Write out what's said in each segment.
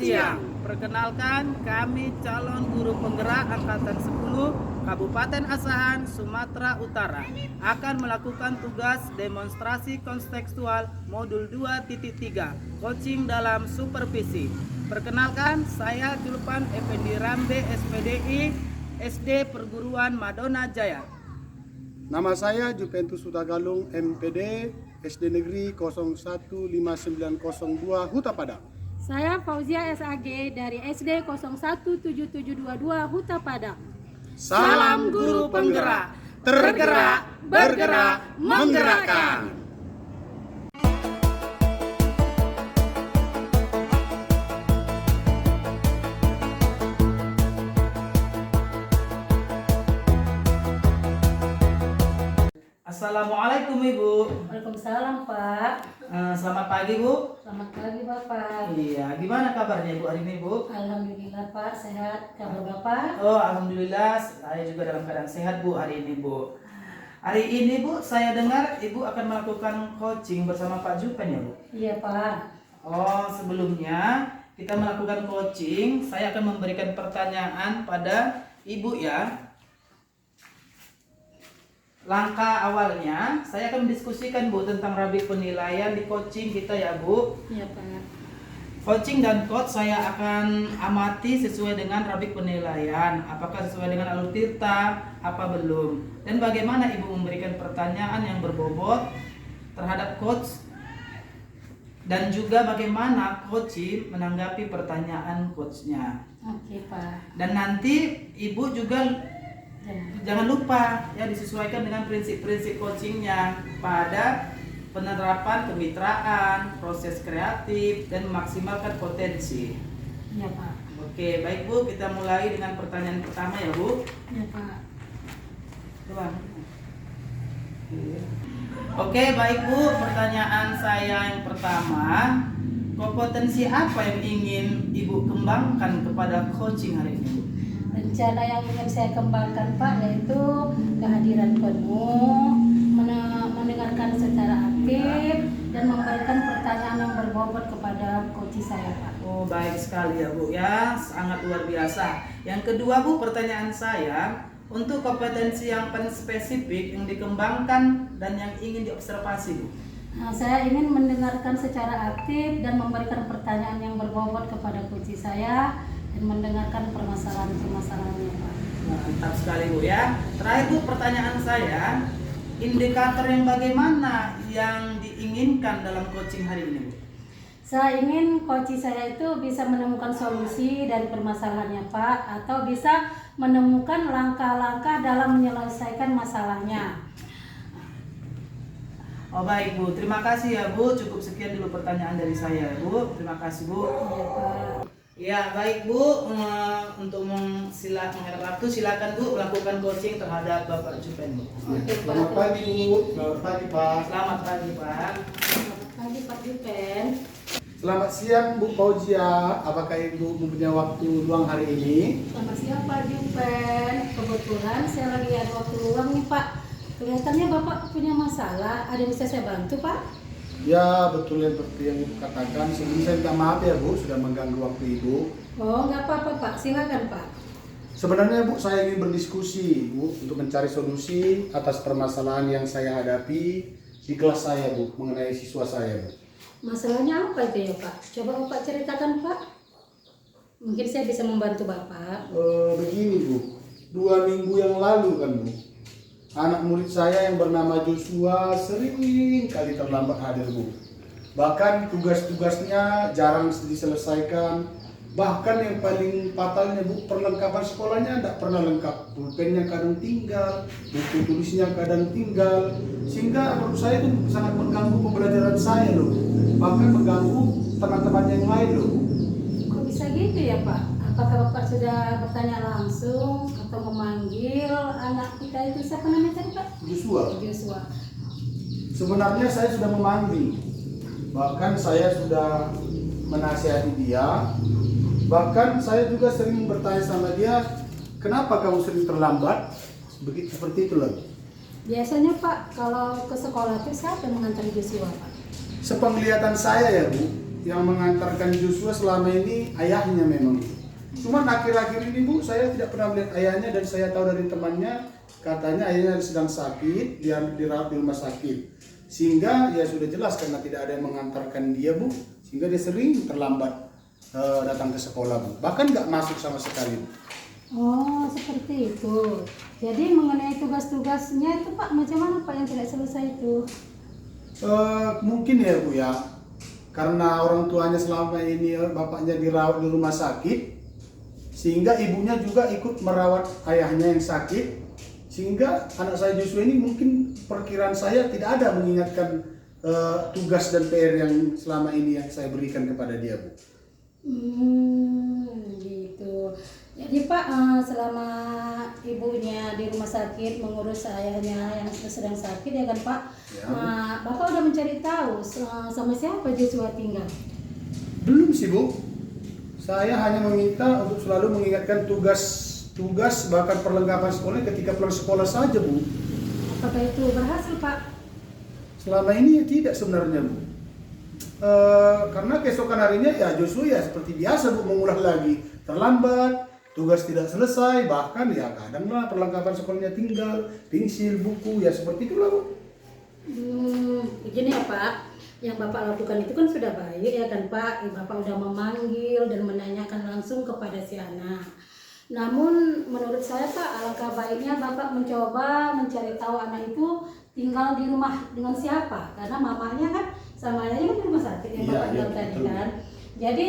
siang. Perkenalkan, kami calon guru penggerak Angkatan 10 Kabupaten Asahan, Sumatera Utara akan melakukan tugas demonstrasi kontekstual modul 2.3 coaching dalam supervisi. Perkenalkan, saya Julpan Effendi Rambe SPDI SD Perguruan Madona Jaya. Nama saya Juventus Sutagalung MPD SD Negeri 015902 Huta Padang. Saya Fauzia SAG dari SD 017722 Huta Padang. Salam guru penggerak, tergerak, bergerak, menggerakkan. Assalamualaikum Ibu. Waalaikumsalam Pak. Selamat pagi Bu. Selamat pagi Bapak. Iya, gimana kabarnya Ibu hari ini Bu? Alhamdulillah Pak, sehat. Kabar Bapak? Oh, alhamdulillah, saya juga dalam keadaan sehat Bu hari ini Bu. Hari ini Bu, saya dengar Ibu akan melakukan coaching bersama Pak Jupen ya Bu? Iya Pak. Oh, sebelumnya kita melakukan coaching, saya akan memberikan pertanyaan pada Ibu ya. Langkah awalnya, saya akan mendiskusikan Bu tentang rabit penilaian di coaching kita ya Bu. Iya Pak. Coaching dan coach saya akan amati sesuai dengan rabit penilaian. Apakah sesuai dengan alur tirta, apa belum. Dan bagaimana Ibu memberikan pertanyaan yang berbobot terhadap coach. Dan juga bagaimana coach menanggapi pertanyaan coachnya. Oke Pak. Dan nanti Ibu juga jangan lupa ya disesuaikan dengan prinsip-prinsip coachingnya pada penerapan kemitraan, proses kreatif, dan memaksimalkan potensi. Iya Pak. Oke, baik Bu, kita mulai dengan pertanyaan pertama ya Bu. Iya Pak. Coba. Oke, baik Bu, pertanyaan saya yang pertama, kompetensi apa yang ingin Ibu kembangkan kepada coaching hari ini Bu? Rencana yang ingin saya kembangkan Pak yaitu kehadiran penuh, mendengarkan secara aktif, dan memberikan pertanyaan yang berbobot kepada coach saya Pak. Oh, baik sekali ya Bu ya, sangat luar biasa. Yang kedua Bu, pertanyaan saya, untuk kompetensi yang paling spesifik yang dikembangkan dan yang ingin diobservasi Bu. Nah, saya ingin mendengarkan secara aktif dan memberikan pertanyaan yang berbobot kepada coach saya dan mendengarkan permasalahan-permasalahannya Pak. Mantap sekali Bu ya. Terakhir Bu, pertanyaan saya, indikator yang bagaimana yang diinginkan dalam coaching hari ini Bu? Saya ingin coach saya itu bisa menemukan solusi dari permasalahannya Pak, atau bisa menemukan langkah-langkah dalam menyelesaikan masalahnya. Oh baik Bu, terima kasih ya Bu. Cukup sekian dulu pertanyaan dari saya Bu. Terima kasih Bu. Iya Pak. Ya baik Bu, untuk menghadap waktu silakan Bu melakukan coaching terhadap Bapak Jupen Bu. Selamat pagi Bu, selamat pagi Pak. Selamat pagi Pak. Selamat pagi Pak Jupen. Selamat siang Bu Fauzia, apakah Ibu mempunyai waktu luang hari ini? Selamat siang Pak Jupen. Kebetulan saya lagi ada waktu luang nih Pak. Kelihatannya Bapak punya masalah, ada yang bisa saya bantu Pak? Ya betul yang seperti yang Ibu katakan. Sebelum saya minta maaf ya Bu, sudah mengganggu waktu Ibu. Oh nggak apa-apa Pak, silakan Pak. Sebenarnya Bu, saya ingin berdiskusi Bu untuk mencari solusi atas permasalahan yang saya hadapi di kelas saya Bu, mengenai siswa saya Bu. Masalahnya apa itu ya Pak? Coba Bapak ceritakan Pak. Mungkin saya bisa membantu Bapak. Begini Bu, 2 minggu yang lalu kan Bu, anak murid saya yang bernama Joshua sering kali terlambat hadir Bu. Bahkan tugas-tugasnya jarang diselesaikan. Bahkan yang paling fatalnya Bu, perlengkapan sekolahnya tidak pernah lengkap. Pulpennya kadang tinggal, buku tulisnya kadang tinggal. Sehingga menurut saya itu sangat mengganggu pembelajaran saya loh. Bahkan mengganggu teman-teman yang lain loh. Kok bisa gitu ya Pak? Apakah Bapak sudah bertanya langsung atau memanggil anak kita itu, siapa namanya tadi Pak? Joshua. Sebenarnya saya sudah memanggil. Bahkan saya sudah menasihati dia. Bahkan saya juga sering bertanya sama dia, kenapa kamu sering terlambat? Begitu seperti itu lagi. Biasanya Pak, kalau ke sekolah itu siapa yang mengantar Joshua Pak? Sepenglihatan saya ya Bu, yang mengantarkan Joshua selama ini ayahnya memang. Cuman akhir-akhir ini Bu, saya tidak pernah melihat ayahnya, dan saya tahu dari temannya katanya ayahnya sedang sakit, dia dirawat di rumah sakit. Sehingga ya sudah jelas karena tidak ada yang mengantarkan dia Bu, sehingga dia sering terlambat datang ke sekolah Bu. Bahkan nggak masuk sama sekali Bu. Oh, seperti itu. Jadi mengenai tugas-tugasnya itu Pak, macam mana Pak yang tidak selesai itu? Mungkin ya Bu ya, karena orang tuanya selama ini bapaknya dirawat di rumah sakit, sehingga ibunya juga ikut merawat ayahnya yang sakit, sehingga anak saya Joshua ini mungkin perkiraan saya tidak ada mengingatkan tugas dan PR yang selama ini yang saya berikan kepada dia Bu. Gitu. Jadi Pak, selama ibunya di rumah sakit mengurus ayahnya yang sedang sakit ya kan Pak, Ya. Bapak udah mencari tahu sama siapa Joshua tinggal? Belum sih Bu. Saya hanya meminta untuk selalu mengingatkan tugas bahkan perlengkapan sekolah ketika pulang sekolah saja Bu. Apakah itu berhasil Pak? Selama ini ya tidak sebenarnya Bu. Karena keesokan harinya ya Joshua ya seperti biasa Bu, mengulah lagi, terlambat, tugas tidak selesai, bahkan ya kadang lah perlengkapan sekolahnya tinggal, pensil, buku, ya seperti itulah Bu. Begini ya Pak, yang Bapak lakukan itu kan sudah baik ya kan Pak. Bapak udah memanggil dan menanyakan langsung kepada si anak. Namun menurut saya Pak, alangkah baiknya Bapak mencoba mencari tahu anak itu tinggal di rumah dengan siapa. Karena mamanya kan sama ayahnya kan di rumah sakit yang Bapak bilang tadi kan. Jadi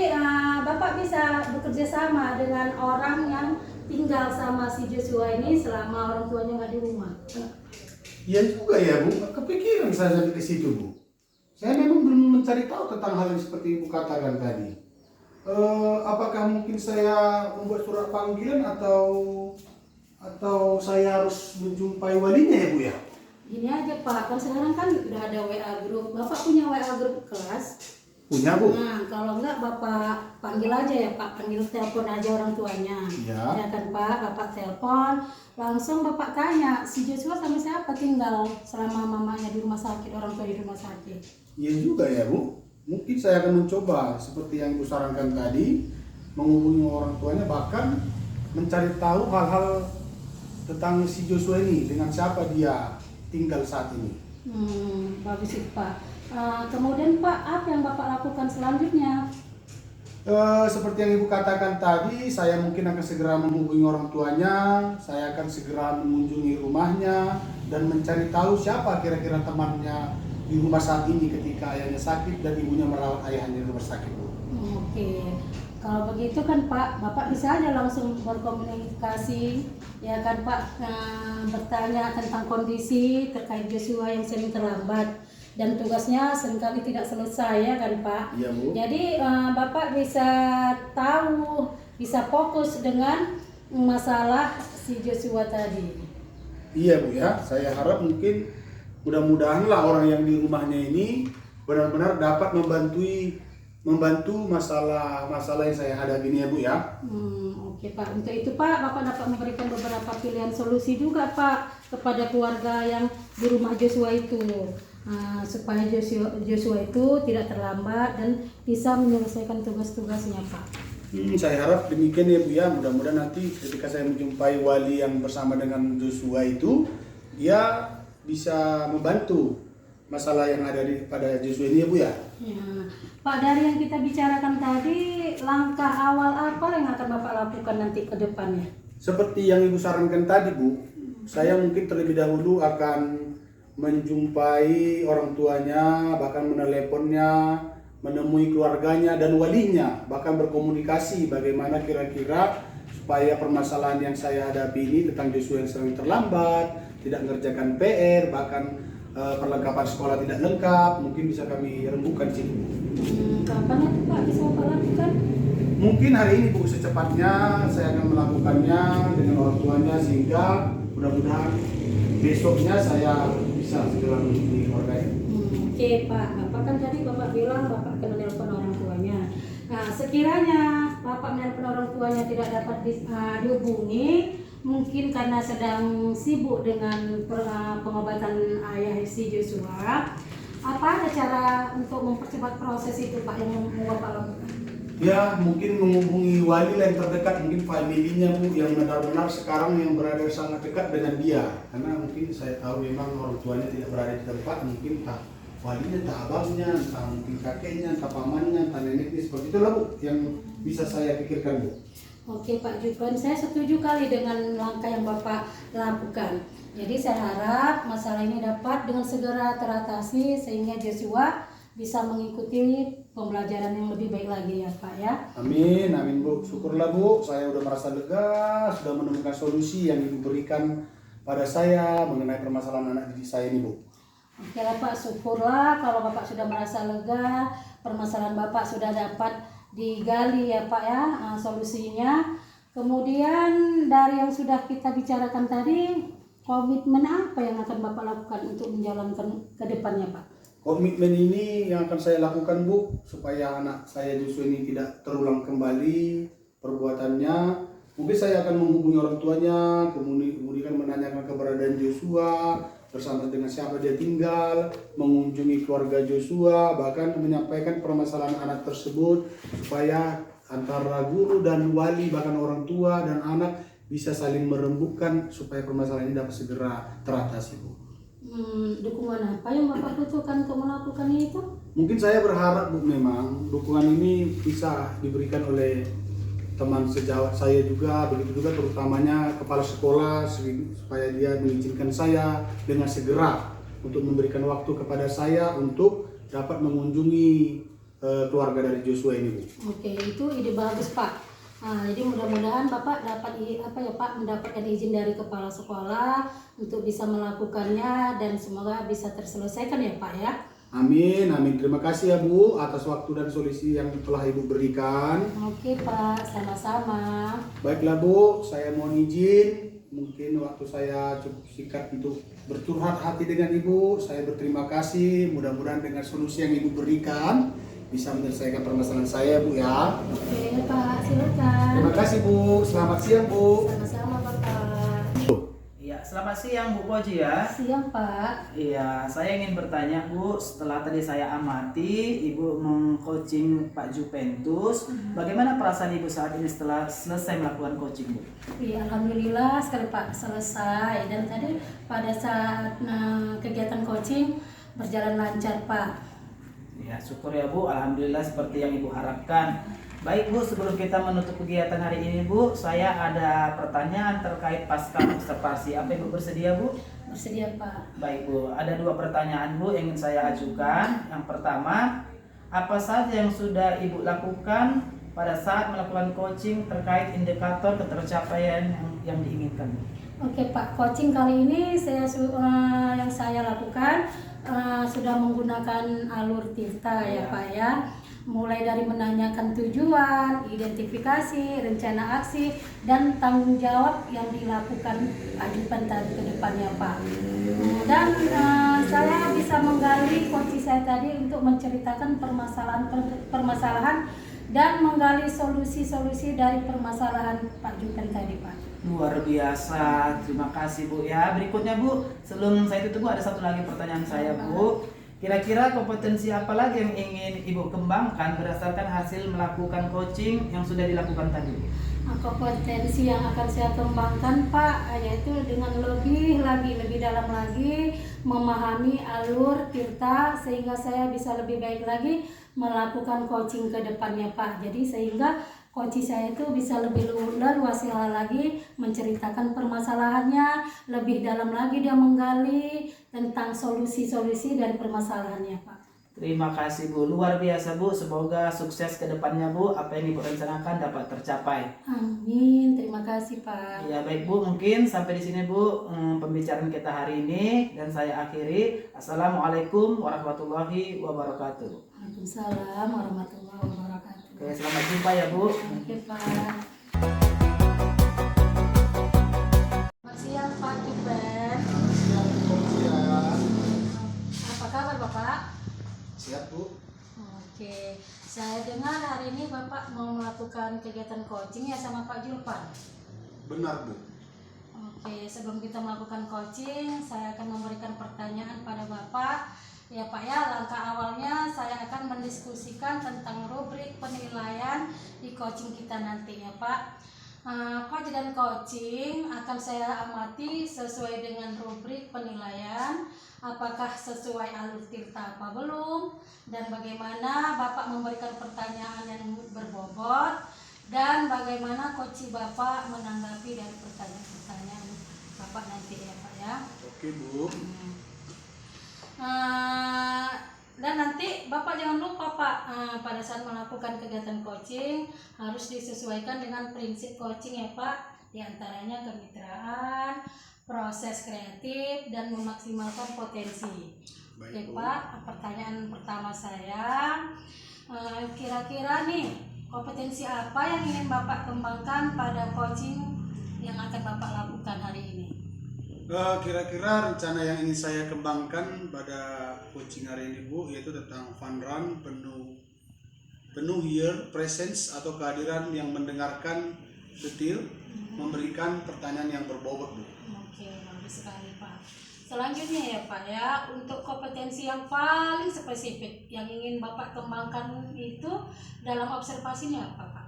Bapak bisa bekerja sama dengan orang yang tinggal sama si Joshua ini selama orang tuanya nggak di rumah. Iya juga ya Bu, kepikiran saya sampai ke situ Bu. Saya memang belum mencari tahu tentang hal yang seperti Ibu katakan tadi. Apakah mungkin saya membuat surat panggilan atau saya harus menjumpai walinya ya Bu ya? Gini aja Pak, kan sekarang kan udah ada WA group. Bapak punya WA group kelas? Punya Bu. Nah, kalau enggak Bapak panggil aja ya Pak, panggil telepon aja orang tuanya. Ya. Ya kan Pak, Bapak telepon, langsung Bapak tanya, si Joshua sama siapa tinggal selama mamanya di rumah sakit, orang tua di rumah sakit. Iya juga ya Bu. Mungkin saya akan mencoba seperti yang Ibu sarankan tadi, menghubungi orang tuanya, bahkan mencari tahu hal-hal tentang si Joshua ini, dengan siapa dia tinggal saat ini. Bagus itu Pak. Kemudian Pak, apa yang Bapak lakukan selanjutnya? Seperti yang Ibu katakan tadi, saya mungkin akan segera menghubungi orang tuanya, saya akan segera mengunjungi rumahnya dan mencari tahu siapa kira-kira temannya di rumah saat ini ketika ayahnya sakit dan ibunya merawat ayahnya di rumah sakit. Oke, kalau begitu kan Pak, Bapak bisa aja langsung berkomunikasi, ya kan Pak, bertanya tentang kondisi terkait Joshua yang sering terlambat dan tugasnya seringkali tidak selesai ya kan Pak. Iya Bu. Jadi Bapak bisa tahu, bisa fokus dengan masalah si Joshua tadi. Iya Bu ya, saya harap mungkin mudah-mudahanlah orang yang di rumahnya ini benar-benar dapat membantu masalah yang saya hadapi ini ya Bu ya. Oke Pak, untuk itu Pak, Bapak dapat memberikan beberapa pilihan solusi juga Pak kepada keluarga yang di rumah Joshua itu, supaya Joshua itu tidak terlambat dan bisa menyelesaikan tugas-tugasnya Pak. Saya harap demikian ya Bu ya, mudah-mudahan nanti ketika saya menjumpai wali yang bersama dengan Joshua itu, dia bisa membantu masalah yang ada pada Joshua ini ya Bu ya. Ya, Pak, dari yang kita bicarakan tadi, langkah awal apa yang akan Bapak lakukan nanti ke depannya? Seperti yang Ibu sarankan tadi Bu, saya mungkin terlebih dahulu akan menjumpai orang tuanya, bahkan meneleponnya, menemui keluarganya dan walinya, bahkan berkomunikasi bagaimana kira-kira supaya permasalahan yang saya hadapi ini tentang Joshua yang sering terlambat, tidak mengerjakan PR, bahkan perlengkapan sekolah tidak lengkap, mungkin bisa kami rembukan di situ. Kapan itu Pak bisa Bapak lakukan? Mungkin hari ini Bu, secepatnya saya akan melakukannya dengan orang tuanya sehingga mudah-mudahan besoknya saya bisa segera menghubungi keluarganya. Oke Pak, Bapak kan tadi Bapak bilang Bapak akan menelpon orang tuanya. Nah, sekiranya Bapak menelpon orang tuanya tidak dapat dihubungi, mungkin karena sedang sibuk dengan pengobatan ayah si Joshua, Apa ada cara untuk mempercepat proses itu Pak yang mau Bapak lakukan? Ya, mungkin menghubungi wali yang terdekat, mungkin familinya Bu, yang benar-benar sekarang yang berada sangat dekat dengan dia. Karena mungkin saya tahu memang orang tuanya tidak berada di tempat, mungkin entah walinya, entah abangnya, entah mungkin kakeknya, entah pamannya, entah neneknya, seperti itulah Bu, yang bisa saya pikirkan Bu. Oke Pak Jupan, saya setuju kali dengan langkah yang Bapak lakukan. Jadi saya harap masalah ini dapat dengan segera teratasi sehingga Joshua bisa mengikuti pembelajaran yang lebih baik lagi ya Pak ya. Amin, amin Bu. Syukurlah Bu, saya udah merasa lega, sudah menemukan solusi yang Ibu berikan pada saya mengenai permasalahan anak didik saya ini Bu. Oke lah Pak, syukurlah kalau Bapak sudah merasa lega, permasalahan Bapak sudah dapat digali ya Pak ya, solusinya. Kemudian dari yang sudah kita bicarakan tadi, komitmen apa yang akan Bapak lakukan untuk menjalankan ke depannya Pak? Komitmen ini yang akan saya lakukan Bu, supaya anak saya Joshua ini tidak terulang kembali perbuatannya. Mungkin saya akan menghubungi orang tuanya, kemudian menanyakan keberadaan Joshua, bersama dengan siapa dia tinggal, mengunjungi keluarga Joshua, bahkan menyampaikan permasalahan anak tersebut supaya antara guru dan wali, bahkan orang tua dan anak bisa saling merembukkan supaya permasalahan ini dapat segera teratasi Bu. Dukungan apa yang Bapak butuhkan untuk melakukan itu? Mungkin saya berharap Bu, memang dukungan ini bisa diberikan oleh teman sejawat saya juga, begitu juga terutamanya kepala sekolah, supaya dia mengizinkan saya dengan segera untuk memberikan waktu kepada saya untuk dapat mengunjungi keluarga dari Joshua ini Bu. Oke, itu ide bagus Pak. Jadi mudah-mudahan Bapak dapat mendapatkan izin dari kepala sekolah untuk bisa melakukannya dan semoga bisa terselesaikan ya Pak ya. Amin, amin. Terima kasih ya Bu atas waktu dan solusi yang telah Ibu berikan. Oke Pak, sama-sama. Baiklah Bu, saya mohon izin. Mungkin waktu saya cukup singkat untuk bercurhat hati dengan Ibu. Saya berterima kasih. Mudah-mudahan dengan solusi yang Ibu berikan bisa menyelesaikan permasalahan saya Bu ya. Oke Pak, silakan. Terima kasih Bu. Selamat siang Bu. Sama-sama Bapak. Iya, selamat siang Bu Koji ya. Siang Pak. Iya, saya ingin bertanya Bu, setelah tadi saya amati Ibu mengcoaching Pak Juventus, bagaimana perasaan Ibu saat ini setelah selesai melakukan coaching Bu? Iya, alhamdulillah sekali Pak selesai dan tadi pada saat kegiatan coaching berjalan lancar Pak. Ya, syukur ya Bu, alhamdulillah seperti yang Ibu harapkan. Baik Bu, sebelum kita menutup kegiatan hari ini Bu, saya ada pertanyaan terkait pasca observasi. Apa Ibu bersedia Bu? Bersedia Pak. Baik Bu, ada 2 pertanyaan Bu yang ingin saya ajukan. Yang pertama, apa saja yang sudah Ibu lakukan pada saat melakukan coaching terkait indikator ketercapaian yang diinginkan Bu? Oke Pak, coaching kali ini yang saya lakukan sudah menggunakan alur Tirta ya Pak ya. Mulai dari menanyakan tujuan, identifikasi, rencana aksi, dan tanggung jawab yang dilakukan ajukan tadi ke depannya Pak. Dan saya bisa menggali coaching saya tadi untuk menceritakan permasalahan dan menggali solusi-solusi dari permasalahan Pak Jupen tadi Pak. Luar biasa, terima kasih Bu ya. Berikutnya Bu, sebelum saya tutup Bu, ada satu lagi pertanyaan saya Bu. Kira-kira kompetensi apa lagi yang ingin Ibu kembangkan berdasarkan hasil melakukan coaching yang sudah dilakukan tadi? Kompetensi yang akan saya kembangkan Pak, yaitu dengan lebih dalam lagi memahami alur Tirta sehingga saya bisa lebih baik lagi melakukan coaching ke depannya Pak. Jadi sehingga coaching saya itu bisa lebih luas lagi menceritakan permasalahannya, lebih dalam lagi dia menggali tentang solusi-solusi dari permasalahannya Pak. Terima kasih Bu, luar biasa Bu. Semoga sukses ke depannya Bu. Apa yang Ibu rencanakan dapat tercapai. Amin, terima kasih Pak. Ya baik Bu, mungkin sampai di sini Bu pembicaraan kita hari ini dan saya akhiri. Assalamualaikum warahmatullahi wabarakatuh. Waalaikumsalam warahmatullahi wabarakatuh. Oke, selamat jumpa ya Bu. Oke Pak. Selamat siang Pak Jupen. Apa kabar Bapak? Siap Bu. Oke, saya dengar hari ini Bapak mau melakukan kegiatan coaching ya sama Pak Julpan. Benar Bu. Oke, sebelum kita melakukan coaching, saya akan memberikan pertanyaan pada Bapak Ya Pak ya, langkah awalnya saya akan mendiskusikan tentang rubrik penilaian di coaching kita nanti ya Pak. Coach dan coaching akan saya amati sesuai dengan rubrik penilaian, apakah sesuai alur tirta apa belum, dan bagaimana Bapak memberikan pertanyaan yang berbobot, dan bagaimana coaching Bapak menanggapi dari pertanyaan-pertanyaan Bapak nanti ya Pak ya. Oke Bu. Dan nanti Bapak jangan lupa Pak, pada saat melakukan kegiatan coaching harus disesuaikan dengan prinsip coaching ya Pak, diantaranya kemitraan, proses kreatif, dan memaksimalkan potensi. Oke Baik Bu. Pak, pertanyaan pertama saya, kira-kira nih kompetensi apa yang ingin Bapak kembangkan pada coaching yang akan Bapak lakukan hari ini? Kira-kira rencana yang ingin saya kembangkan pada coaching hari ini Bu, yaitu tentang fun run penuh year presence atau kehadiran yang mendengarkan detail, memberikan pertanyaan yang berbobot Bu. Oke, bagus sekali Pak. Selanjutnya ya Pak ya, untuk kompetensi yang paling spesifik yang ingin Bapak kembangkan itu dalam observasinya apa Pak?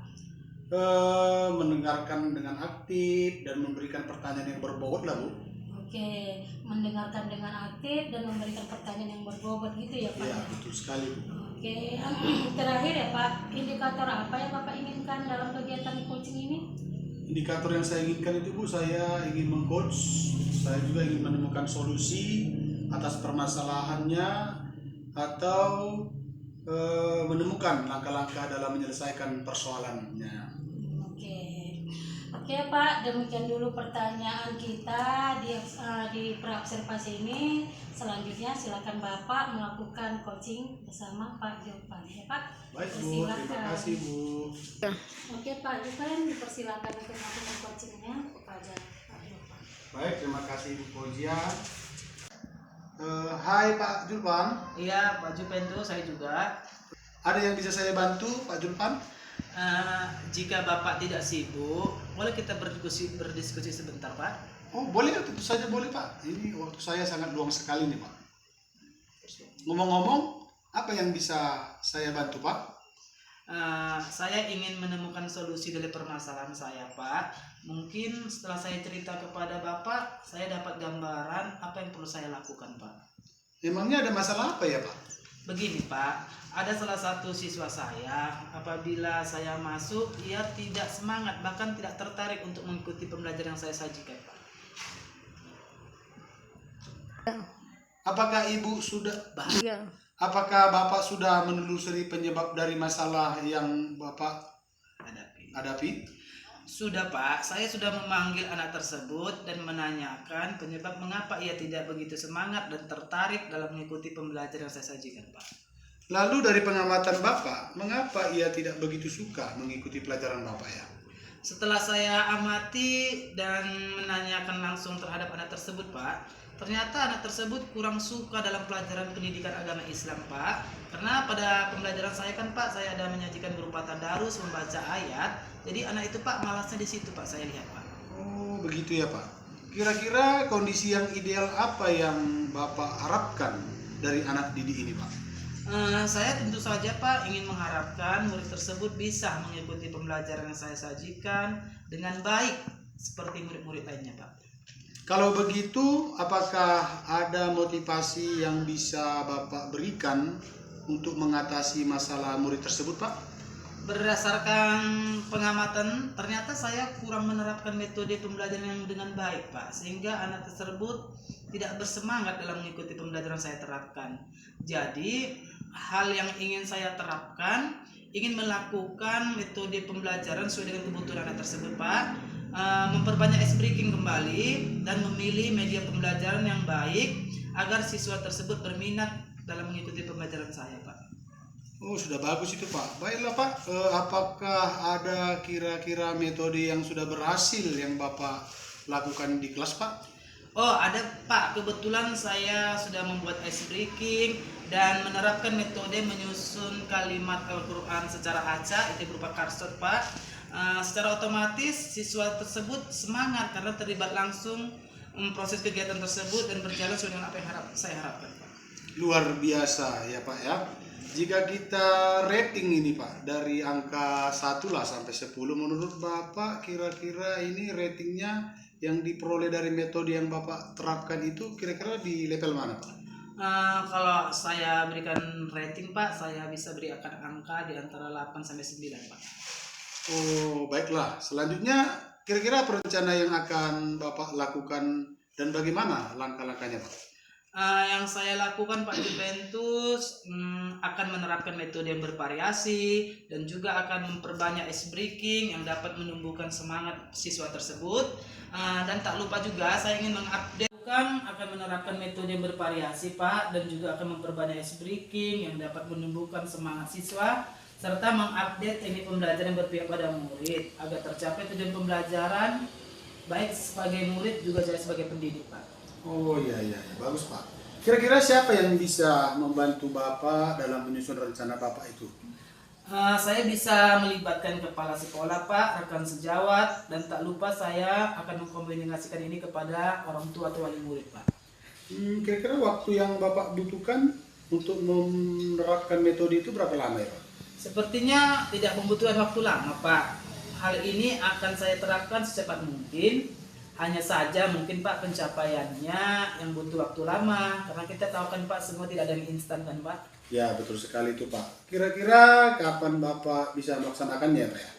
Mendengarkan dengan aktif dan memberikan pertanyaan yang berbobot lah Bu. Oke, mendengarkan dengan aktif dan memberikan pertanyaan yang berbobot gitu ya Pak? Ya, betul sekali Bu. Oke, terakhir ya Pak, indikator apa yang Bapak inginkan dalam kegiatan coaching ini? Indikator yang saya inginkan itu Bu, saya ingin mengcoach, saya juga ingin menemukan solusi atas permasalahannya atau menemukan langkah-langkah dalam menyelesaikan persoalannya. Oke Pak, demikian dulu pertanyaan kita di praobservasi ini. Selanjutnya silakan Bapak melakukan coaching bersama Pak Jopan ya Pak. Baik Bu, terima kasih Bu. Oke Pak Jopan, dipersilakan untuk melakukan coachingnya kepada Pak Jopan. Baik, terima kasih Bu Fojia. Hai Pak Julpan. Iya, Pak Jupentu, saya juga. Ada yang bisa saya bantu Pak Julpan? Jika Bapak tidak sibuk, boleh kita berdiskusi sebentar, Pak? Oh boleh, tentu saja boleh Pak. Ini waktu saya sangat luang sekali nih Pak. Ngomong-ngomong, apa yang bisa saya bantu Pak? Saya ingin menemukan solusi dari permasalahan saya, Pak. Mungkin setelah saya cerita kepada Bapak, saya dapat gambaran apa yang perlu saya lakukan, Pak. Emangnya ada masalah apa ya Pak? Begini, Pak, ada salah satu siswa saya, apabila saya masuk, ia tidak semangat, bahkan tidak tertarik untuk mengikuti pembelajaran yang saya sajikan, Pak. Apakah Ibu sudah Bahaya. Apakah Bapak sudah menelusuri penyebab dari masalah yang Bapak hadapi? Sudah Pak, saya sudah memanggil anak tersebut dan menanyakan penyebab mengapa ia tidak begitu semangat dan tertarik dalam mengikuti pembelajaran yang saya sajikan, Pak. Lalu dari pengamatan Bapak, mengapa ia tidak begitu suka mengikuti pelajaran Bapak ya? Setelah saya amati dan menanyakan langsung terhadap anak tersebut, Pak, ternyata anak tersebut kurang suka dalam pelajaran pendidikan agama Islam, Pak. Karena pada pembelajaran saya kan, Pak, saya ada menyajikan berupa tadarus, membaca ayat. Jadi anak itu, Pak, malasnya di situ, Pak, saya lihat, Pak. Oh, begitu ya Pak. Kira-kira kondisi yang ideal apa yang Bapak harapkan dari anak didik ini, Pak? Saya tentu saja, Pak, ingin mengharapkan murid tersebut bisa mengikuti pembelajaran yang saya sajikan dengan baik seperti murid-murid lainnya, Pak. Kalau begitu, apakah ada motivasi yang bisa Bapak berikan untuk mengatasi masalah murid tersebut, Pak? Berdasarkan pengamatan, ternyata saya kurang menerapkan metode pembelajaran yang dengan baik, Pak, sehingga anak tersebut tidak bersemangat dalam mengikuti pembelajaran saya terapkan. Jadi, hal yang ingin saya terapkan, ingin melakukan metode pembelajaran sesuai dengan kebutuhan anak tersebut, Pak. Memperbanyak ice breaking kembali dan memilih media pembelajaran yang baik agar siswa tersebut berminat dalam mengikuti pembelajaran saya, Pak. Oh, sudah bagus itu, Pak. Baiklah, Pak. Apakah ada kira-kira metode yang sudah berhasil yang Bapak lakukan di kelas, Pak? Oh, ada, Pak. Kebetulan saya sudah membuat ice breaking dan menerapkan metode menyusun kalimat Al-Quran secara acak, itu berupa karsot, Pak. Secara otomatis siswa tersebut semangat karena terlibat langsung proses kegiatan tersebut dan berjalan sesuai dengan apa yang saya harapkan, Pak. luar biasa ya Pak ya. Jika kita rating ini Pak dari angka 1 lah sampai 10, menurut Bapak kira-kira ini ratingnya yang diperoleh dari metode yang Bapak terapkan itu kira-kira di level mana Pak? Kalau saya berikan rating Pak, saya bisa berikan angka di antara 8 sampai 9 Pak. Oh baiklah, selanjutnya kira-kira apa rencana yang akan Bapak lakukan dan bagaimana langkah-langkahnya Pak? Yang saya lakukan Pak Juventus akan menerapkan metode yang bervariasi dan juga akan memperbanyak ice breaking yang dapat menumbuhkan semangat siswa tersebut. Dan tak lupa juga saya ingin mengupdate akan menerapkan metode yang bervariasi Pak, dan juga akan memperbanyak ice breaking yang dapat menumbuhkan semangat siswa serta mengupdate teknik pembelajaran yang berpihak pada murid agar tercapai tujuan pembelajaran baik sebagai murid juga saya sebagai pendidik Pak. Oh iya, bagus Pak. Kira-kira siapa yang bisa membantu Bapak dalam menyusun rencana Bapak itu? Saya bisa melibatkan kepala sekolah Pak, rekan sejawat, dan tak lupa saya akan mengkomunikasikan ini kepada orang tua atau wali murid Pak. Kira-kira waktu yang Bapak butuhkan untuk menerapkan metode itu berapa lama ya Pak? Sepertinya tidak membutuhkan waktu lama Pak. Hal ini akan saya terapkan secepat mungkin. Hanya saja mungkin Pak pencapaiannya yang butuh waktu lama, karena kita tahu kan Pak semua tidak ada yang instan kan Pak. Ya betul sekali itu Pak. Kira-kira kapan Bapak bisa melaksanakannya Pak ya?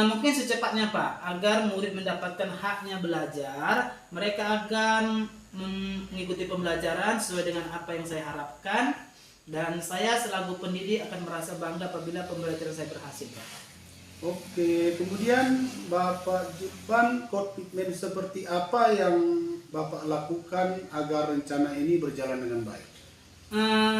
Mungkin secepatnya Pak, agar murid mendapatkan haknya belajar, mereka akan mengikuti pembelajaran sesuai dengan apa yang saya harapkan, dan saya selaku pendidik akan merasa bangga apabila pembelajaran saya berhasil Pak. Oke, kemudian Bapak Julpan, komitmen seperti apa yang Bapak lakukan agar rencana ini berjalan dengan baik?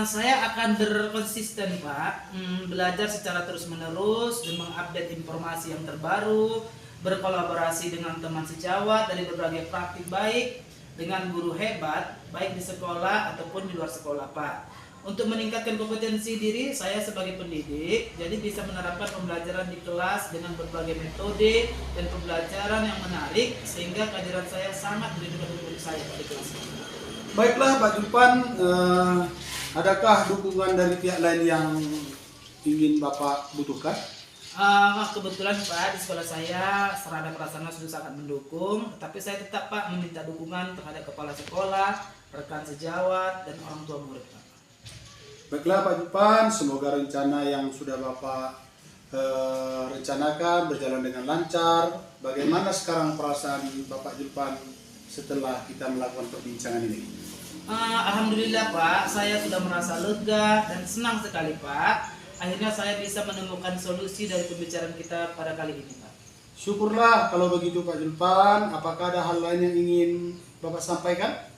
Saya akan berkonsisten Pak, belajar secara terus-menerus dan mengupdate informasi yang terbaru, berkolaborasi dengan teman sejawat dari berbagai praktik baik, dengan guru hebat, baik di sekolah ataupun di luar sekolah Pak. Untuk meningkatkan kompetensi diri saya sebagai pendidik, jadi bisa menerapkan pembelajaran di kelas dengan berbagai metode dan pembelajaran yang menarik, sehingga kehadiran saya sangat merindukan untuk saya di kelas. Baiklah Pak Julpan, adakah dukungan dari pihak lain yang ingin Bapak butuhkan? Kebetulan Pak di sekolah saya sarana prasarana sudah sangat mendukung, tapi saya tetap Pak meminta dukungan terhadap kepala sekolah, rekan sejawat, dan orang tua murid Pak. Baiklah Pak Julpan, semoga rencana yang sudah Bapak rencanakan berjalan dengan lancar. Bagaimana sekarang perasaan Bapak Julpan setelah kita melakukan perbincangan ini? Alhamdulillah Pak, saya sudah merasa lega dan senang sekali Pak. Akhirnya saya bisa menemukan solusi dari pembicaraan kita pada kali ini Pak. Syukurlah kalau begitu Pak Julpan. Apakah ada hal lain yang ingin Bapak sampaikan?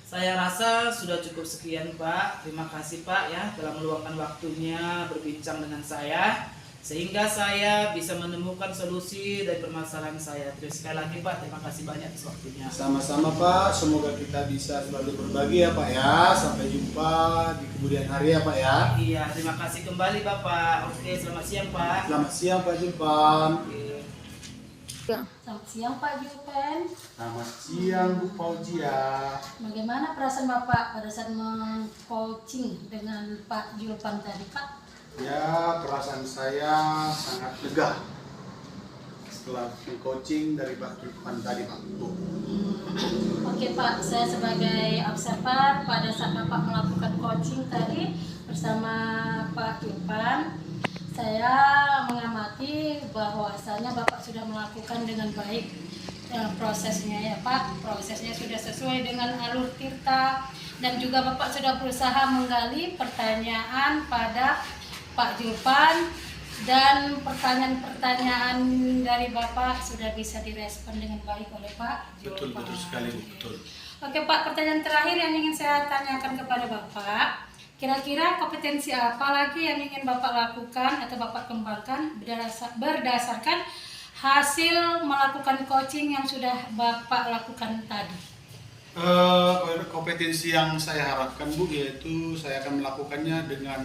Saya rasa sudah cukup sekian Pak. Terima kasih Pak ya telah meluangkan waktunya berbincang dengan saya, sehingga saya bisa menemukan solusi dari permasalahan saya. Terus sekali lagi Pak, terima kasih banyak atas waktunya. Sama-sama Pak, semoga kita bisa selalu berbagi ya Pak ya. Sampai jumpa di kemudian hari ya Pak ya. Iya, terima kasih kembali Bapak. Oke, selamat siang Pak. Selamat siang Pak Julpan. Oke. Selamat siang Pak Julpan. Selamat siang Bu Fauzia. Bagaimana perasaan Bapak pada saat meng-coaching dengan Pak Julpan tadi Pak? Ya, perasaan saya sangat lega setelah coaching dari Pak Julpan tadi Pak Bu. Oke Pak, saya sebagai observer pada saat Bapak melakukan coaching tadi bersama Pak Julpan, saya mengamati bahwasanya Bapak sudah melakukan dengan baik prosesnya ya Pak. Prosesnya sudah sesuai dengan alur tirta, dan juga Bapak sudah berusaha menggali pertanyaan pada Pak Julpan, dan pertanyaan-pertanyaan dari Bapak sudah bisa direspon dengan baik oleh Pak Julpan. Betul sekali Bu, betul. Oke Pak, pertanyaan terakhir yang ingin saya tanyakan kepada Bapak, kira-kira kompetensi apa lagi yang ingin Bapak lakukan atau Bapak kembangkan berdasarkan hasil melakukan coaching yang sudah Bapak lakukan tadi? Kompetensi yang saya harapkan Bu, yaitu saya akan melakukannya dengan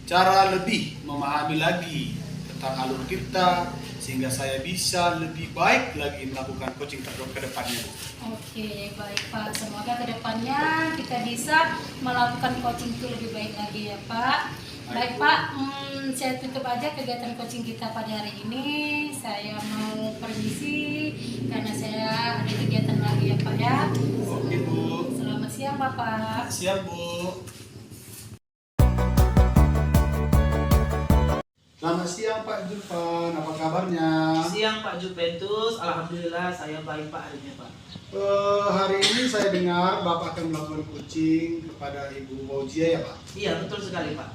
cara lebih memahami lagi tentang alur tirta sehingga saya bisa lebih baik lagi melakukan coaching ke depannya, Bu. Oke, baik Pak. Semoga kedepannya kita bisa melakukan coaching itu lebih baik lagi ya Pak. Baik Pak, saya tutup aja kegiatan coaching kita pada hari ini. Saya mau permisi karena saya ada kegiatan lagi ya Pak ya. Oke, Bu. Selamat siang Bapak. Siap, Bu. Selamat siang Pak Julpan, apa kabarnya? Siang Pak Juventus, alhamdulillah saya baik Pak hari ini Pak. Hari ini saya dengar Bapak akan melakukan coaching kepada Ibu Fauzia ya Pak? Iya betul sekali Pak.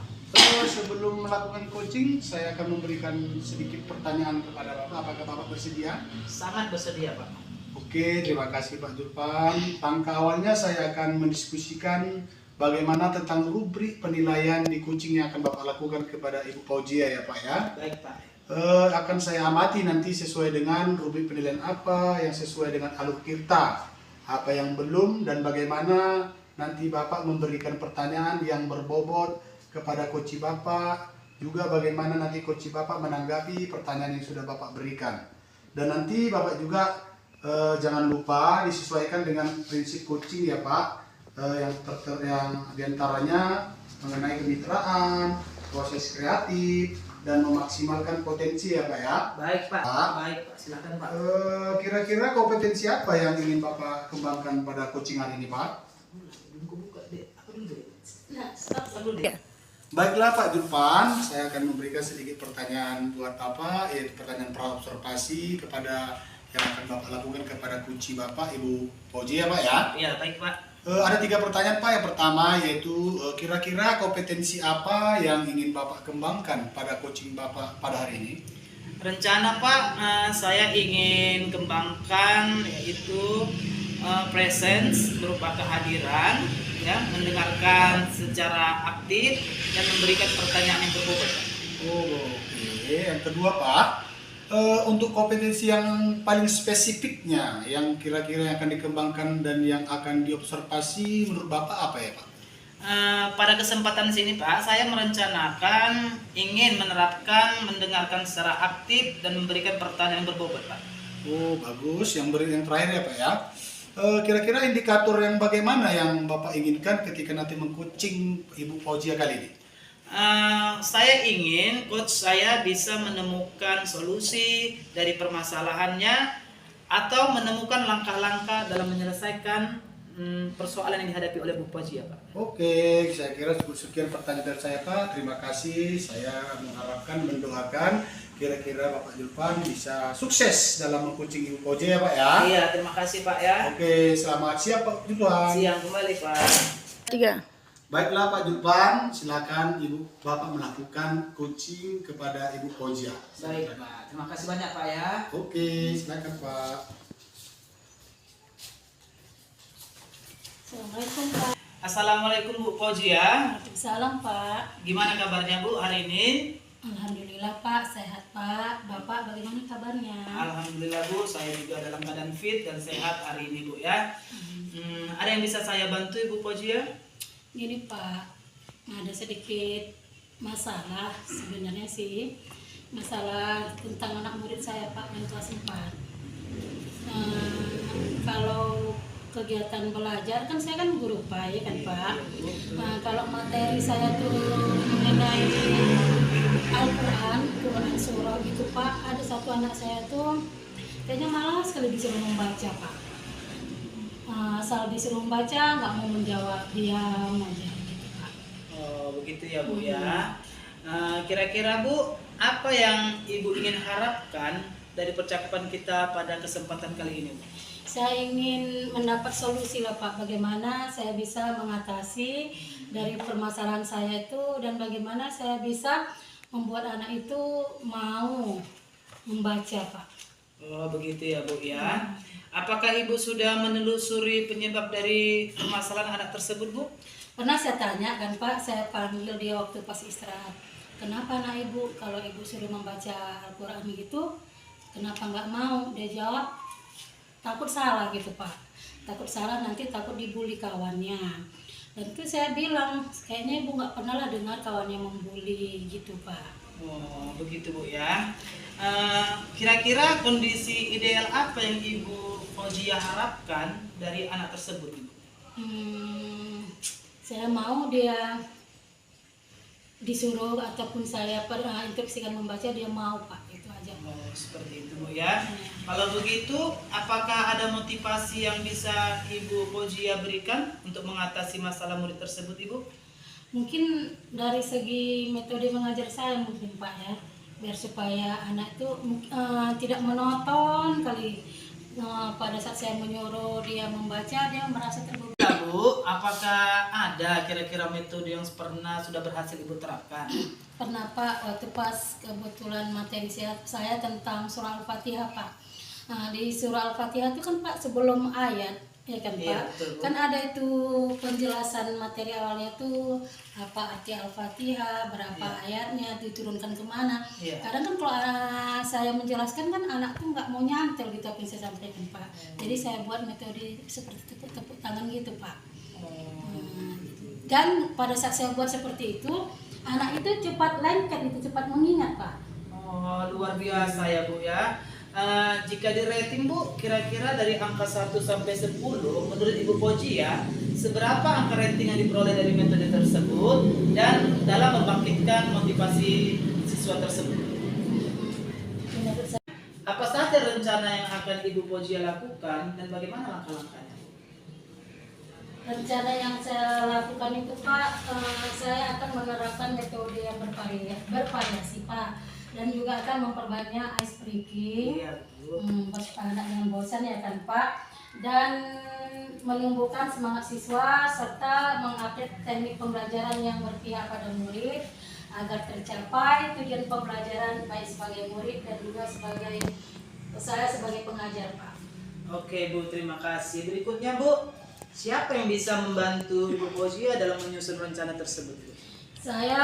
Sebelum melakukan coaching, saya akan memberikan sedikit pertanyaan kepada Bapak. Apakah Bapak bersedia? Sangat bersedia Pak. Oke, terima kasih Pak Julpan. Langkah awalnya saya akan mendiskusikan bagaimana tentang rubrik penilaian di coaching yang akan Bapak lakukan kepada Ibu Fauzia ya Pak ya. Baik Pak. Akan saya amati nanti sesuai dengan rubrik penilaian apa yang sesuai dengan alur tirta, apa yang belum, dan bagaimana nanti Bapak memberikan pertanyaan yang berbobot kepada coach Bapak, juga bagaimana nanti coach Bapak menanggapi pertanyaan yang sudah Bapak berikan. Dan nanti Bapak juga jangan lupa disesuaikan dengan prinsip coaching ya Pak, yang diantaranya mengenai kemitraan, proses kreatif, dan memaksimalkan potensi ya Pak ya. Baik Pak. Pak. Baik Pak, silakan Pak. Kira-kira kompetensi apa yang ingin Bapak kembangkan pada coaching hari ini Pak? Buka deh. Aku dulu deh. Nah, stop. Aku dulu deh. Baiklah Pak Julpan, saya akan memberikan sedikit pertanyaan buat Bapak, yaitu pertanyaan praobservasi kepada yang akan Bapak lakukan kepada kunci Bapak Ibu Fauzia Pak ya. Iya baik Pak. Ada 3 pertanyaan Pak. Yang pertama yaitu kira-kira kompetensi apa yang ingin Bapak kembangkan pada coaching Bapak pada hari ini? Rencana Pak, saya ingin kembangkan yaitu presence berupa kehadiran, ya, mendengarkan secara aktif dan memberikan pertanyaan yang berbobot. Oh, oke. Yang kedua Pak, untuk kompetensi yang paling spesifiknya, yang kira-kira yang akan dikembangkan dan yang akan diobservasi menurut Bapak apa ya Pak? Pada kesempatan sini Pak, saya merencanakan ingin menerapkan mendengarkan secara aktif dan memberikan pertanyaan yang berbobot Pak. Oh bagus, yang terakhir ya Pak ya. Kira-kira indikator yang bagaimana yang Bapak inginkan ketika nanti mengcoaching Ibu Fauzia kali ini? Saya ingin coach saya bisa menemukan solusi dari permasalahannya atau menemukan langkah-langkah dalam menyelesaikan persoalan yang dihadapi oleh Bu Fauzia Pak. Oke, saya kira sekian pertanyaan dari saya Pak. Terima kasih. Saya mengharapkan, mendoakan kira-kira Bapak Julpan bisa sukses dalam mengcoaching Ibu Fauzia ya Pak ya. Iya, terima kasih Pak ya. Oke, selamat siang Pak Julpan. Siang kembali Pak. 3. Baiklah Pak Julpan, silakan Ibu Bapak melakukan coaching kepada Ibu Fauzia. Baik Pak, terima kasih banyak Pak ya. Oke, silakan Pak. Assalamualaikum Pak. Assalamualaikum Bu Fauzia. Waalaikumsalam Pak. Gimana kabarnya Bu hari ini? Alhamdulillah Pak, sehat Pak. Bapak bagaimana kabarnya? Alhamdulillah Bu, saya juga dalam keadaan fit dan sehat hari ini Bu ya. Ada yang bisa saya bantu Ibu Fauzia? Gini Pak, ada sedikit masalah sebenarnya sih. Masalah tentang anak murid saya Pak yang kelas 4. Kalau kegiatan belajar kan saya kan guru Pak ya kan Pak. Nah, kalau materi saya tuh mengenai Al-Quran, Quran surah gitu Pak, ada satu anak saya tuh kayaknya malas sekali disuruh membaca Pak. Asal disuruh membaca nggak mau menjawab, diam aja gitu Pak. Oh begitu ya Bu ya. Kira-kira Bu, apa yang Ibu ingin harapkan dari percakapan kita pada kesempatan kali ini Bu? Saya ingin mendapat solusi lah Pak, bagaimana saya bisa mengatasi dari permasalahan saya itu dan bagaimana saya bisa membuat anak itu mau membaca Pak. Oh begitu ya Bu ya. Apakah Ibu sudah menelusuri penyebab dari permasalahan anak tersebut Bu? Pernah saya tanya kan Pak, saya panggil dia waktu pas istirahat. Kenapa anak Ibu kalau Ibu suruh membaca Al-Quran gitu, kenapa nggak mau? Dia jawab, takut salah gitu Pak. Takut salah nanti takut dibully kawannya. Dan itu saya bilang, kayaknya Ibu nggak pernah lah dengar kawannya membuli gitu Pak. Oh, begitu Bu ya. Kira-kira kondisi ideal apa yang Ibu Fauzia harapkan dari anak tersebut, Ibu? Saya mau dia disuruh ataupun saya instruksikan membaca, dia mau Pak, itu aja. Oh, seperti itu Bu ya. Kalau begitu, apakah ada motivasi yang bisa Ibu Fauzia berikan untuk mengatasi masalah murid tersebut, Ibu? Mungkin dari segi metode mengajar saya mungkin Pak ya, biar supaya anak itu tidak monoton kali. Pada saat saya menyuruh dia membaca, dia merasa terbebani. Ya Bu, apakah ada kira-kira metode yang pernah sudah berhasil Ibu terapkan? Pernah Pak, waktu pas kebetulan materi saya tentang surah Al-Fatihah Pak. Nah, di surah Al-Fatihah itu kan Pak sebelum ayat, ya kan Pak? Iya, betul, Bu. Kan ada itu penjelasan materi awalnya tuh apa arti Al-Fatihah, berapa ayatnya, diturunkan kemana. Iya. Kadang kan kalau saya menjelaskan kan anak tuh nggak mau nyantel gitu apa yang saya sampaikan Pak. Jadi saya buat metode seperti tepuk tangan gitu Pak. Dan pada saat saya buat seperti itu, anak itu cepat lengket, itu cepat mengingat Pak. Oh, luar biasa ya Bu ya. Jika di rating Bu, kira-kira dari angka 1 sampai 10, menurut Ibu Fauzia, seberapa angka rating yang diperoleh dari metode tersebut dan dalam membangkitkan motivasi siswa tersebut? Menurut saya, Apa saja rencana yang akan Ibu Fauzia lakukan dan bagaimana langkah-langkahnya? rencana yang saya lakukan itu Pak, saya akan menerapkan metode yang bervariasi Pak. Dan juga akan memperbanyak ice breaking, Iya Bu. supaya anak jangan bosan ya kan Pak. Dan menumbuhkan semangat siswa serta mengupdate teknik pembelajaran yang berpihak pada murid agar tercapai tujuan pembelajaran baik sebagai murid dan juga sebagai saya sebagai pengajar Pak. Oke Bu, terima kasih. Berikutnya Bu, siapa yang bisa membantu Ibu Fauzia dalam menyusun rencana tersebut Bu? Saya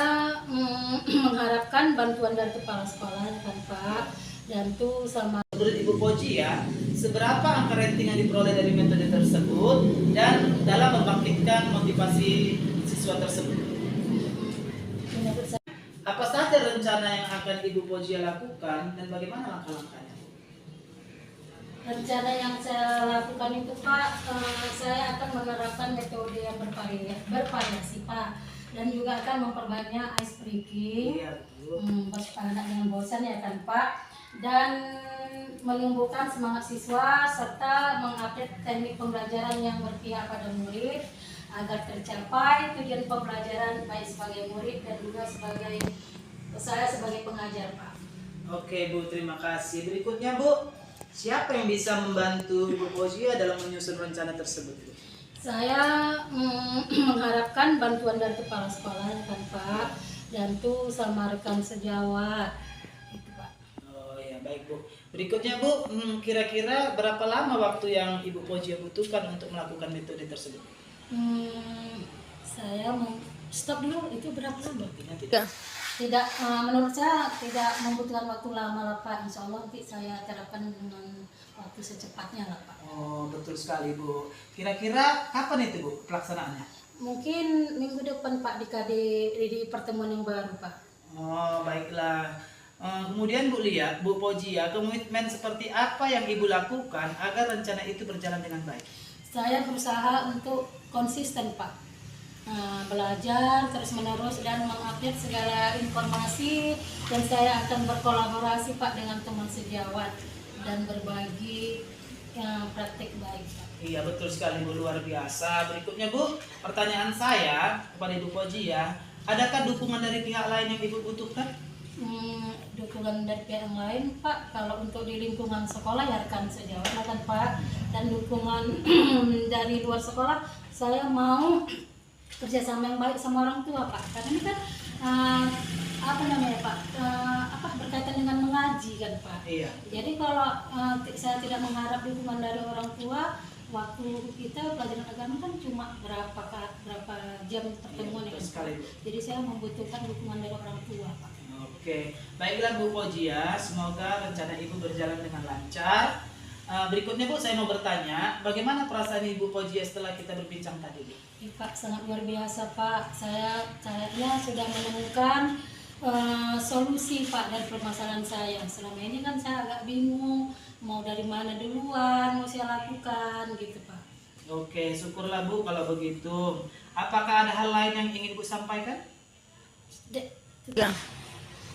mengharapkan bantuan dari kepala sekolah kan Pak, dan tuh sama. Menurut Ibu Fauzia, seberapa angka rating yang diperoleh dari metode tersebut dan dalam membangkitkan motivasi siswa tersebut? Menurut saya, Apa saja rencana yang akan Ibu Fauzia lakukan dan bagaimana langkah-langkahnya? rencana yang saya lakukan itu Pak, saya akan menerapkan metode yang bervariasi Pak, dan juga akan memperbanyak ice breaking, Iya Bu. supaya anak jangan bosan ya kan Pak. Dan menumbuhkan semangat siswa serta mengupdate teknik pembelajaran yang berpihak pada murid agar tercapai tujuan pembelajaran baik sebagai murid dan juga sebagai saya sebagai pengajar Pak. Oke Bu, terima kasih. Berikutnya Bu, siapa yang bisa membantu Ibu Fauzia dalam menyusun rencana tersebut Bu? Saya mengharapkan bantuan dari kepala sekolah kan Pak, dan tuh sama rekan sejawat itu Pak. Oh ya, baik Bu. Berikutnya Bu, kira-kira berapa lama waktu yang Ibu Fauzia butuhkan untuk melakukan metode tersebut? Saya mau stop dulu, itu berapa lama? Tidak. Tidak, menurut saya tidak membutuhkan waktu lama lah Pak. Insya Allah nanti saya terapkan dengan waktu secepatnya lah Pak. Oh, betul sekali Bu. Kira-kira kapan itu Bu pelaksanaannya? Mungkin minggu depan Pak di pertemuan yang baru Pak. Oh, baiklah. Kemudian Bu Lia, Bu Fauzia, komitmen seperti apa yang Ibu lakukan agar rencana itu berjalan dengan baik? Saya berusaha untuk konsisten Pak, belajar terus menerus dan mengupdate segala informasi, dan saya akan berkolaborasi Pak dengan teman sejawat dan berbagi praktik baik Pak. Iya, betul sekali Bu, luar biasa. Berikutnya Bu, pertanyaan saya kepada Ibu Fauzia, adakah dukungan dari pihak lain yang Ibu butuhkan? Dukungan dari pihak yang lain Pak, kalau untuk di lingkungan sekolah ya rekan sejawat lah kan Pak, dan dukungan dari luar sekolah saya mau kerjasama yang baik sama orang tua Pak, karena ini kan apa namanya Pak, berkaitan dengan mengaji kan Pak. Iya. Jadi kalau saya tidak mengharap dukungan dari orang tua, waktu kita pelajaran agama kan cuma berapa jam pertemuan ya Betul kan, sekali, Pak. Bu. Jadi saya membutuhkan dukungan dari orang tua Pak. Oke, baiklah Bu Fauzia, semoga rencana Ibu berjalan dengan lancar. Berikutnya Bu, saya mau bertanya, bagaimana perasaan Ibu Fauzia setelah kita berbincang tadi Bu? Pak, sangat luar biasa Pak. Saya sudah menemukan solusi Pak dari permasalahan saya. Selama ini kan saya agak bingung mau dari mana duluan mau saya lakukan gitu Pak. Oke, syukurlah Bu kalau begitu. Apakah ada hal lain yang ingin Bu sampaikan?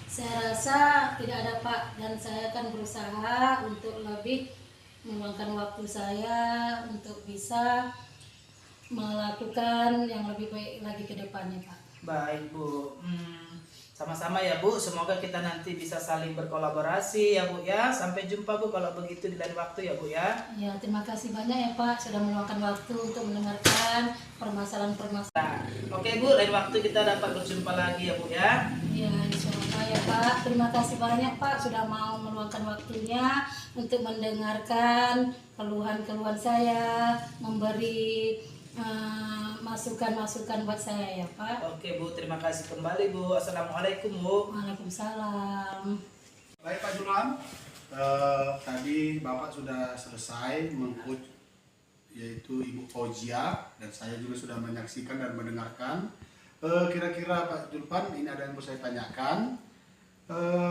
Saya rasa tidak ada Pak, dan saya akan berusaha untuk lebih meluangkan waktu saya untuk bisa melakukan yang lebih baik lagi ke depannya Pak. Baik Bu. Sama-sama ya Bu, semoga kita nanti bisa saling berkolaborasi ya Bu ya. Sampai jumpa Bu kalau begitu di lain waktu ya Bu ya. Ya, terima kasih banyak ya Pak sudah meluangkan waktu untuk mendengarkan permasalahan-permasalahan. Oke Bu, lain waktu kita dapat berjumpa lagi ya Bu ya. Ya, insya Allah ya Pak. Terima kasih banyak Pak sudah mau meluangkan waktunya untuk mendengarkan keluhan-keluhan saya, memberi masukan-masukan buat saya ya Pak. Oke Bu, terima kasih kembali Bu. Assalamualaikum Bu. Waalaikumsalam. Baik Pak Julham, tadi Bapak sudah selesai mengcoach yaitu Ibu Fauzia, dan saya juga sudah menyaksikan dan mendengarkan. Kira-kira Pak Julpan, ini ada yang mau saya tanyakan.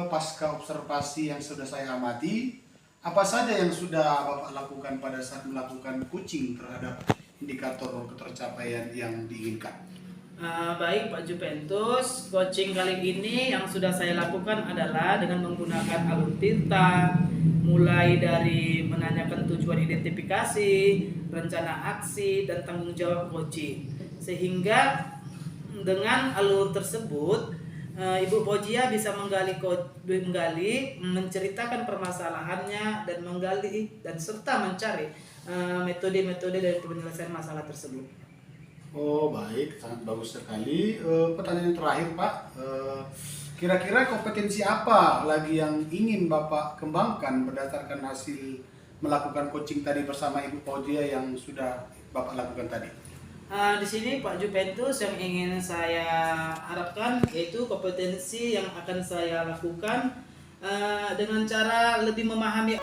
Pasca observasi yang sudah saya amati, apa saja yang sudah Bapak lakukan pada saat melakukan coaching terhadap indikator ketercapaian yang diinginkan? Baik Pak Juventus, coaching kali ini yang sudah saya lakukan adalah dengan menggunakan alur tinta, mulai dari menanyakan tujuan identifikasi, rencana aksi, dan tanggung jawab coaching. Sehingga dengan alur tersebut, Ibu Fauzia bisa menggali, menceritakan permasalahannya, dan menggali dan serta mencari metode-metode dari penyelesaian masalah tersebut. Oh baik, sangat bagus sekali. Pertanyaan terakhir Pak, kira-kira kompetensi apa lagi yang ingin Bapak kembangkan berdasarkan hasil melakukan coaching tadi bersama Ibu Fauzia yang sudah Bapak lakukan tadi? Di sini Pak Juventus, yang ingin saya harapkan yaitu kompetensi yang akan saya lakukan dengan cara lebih memahami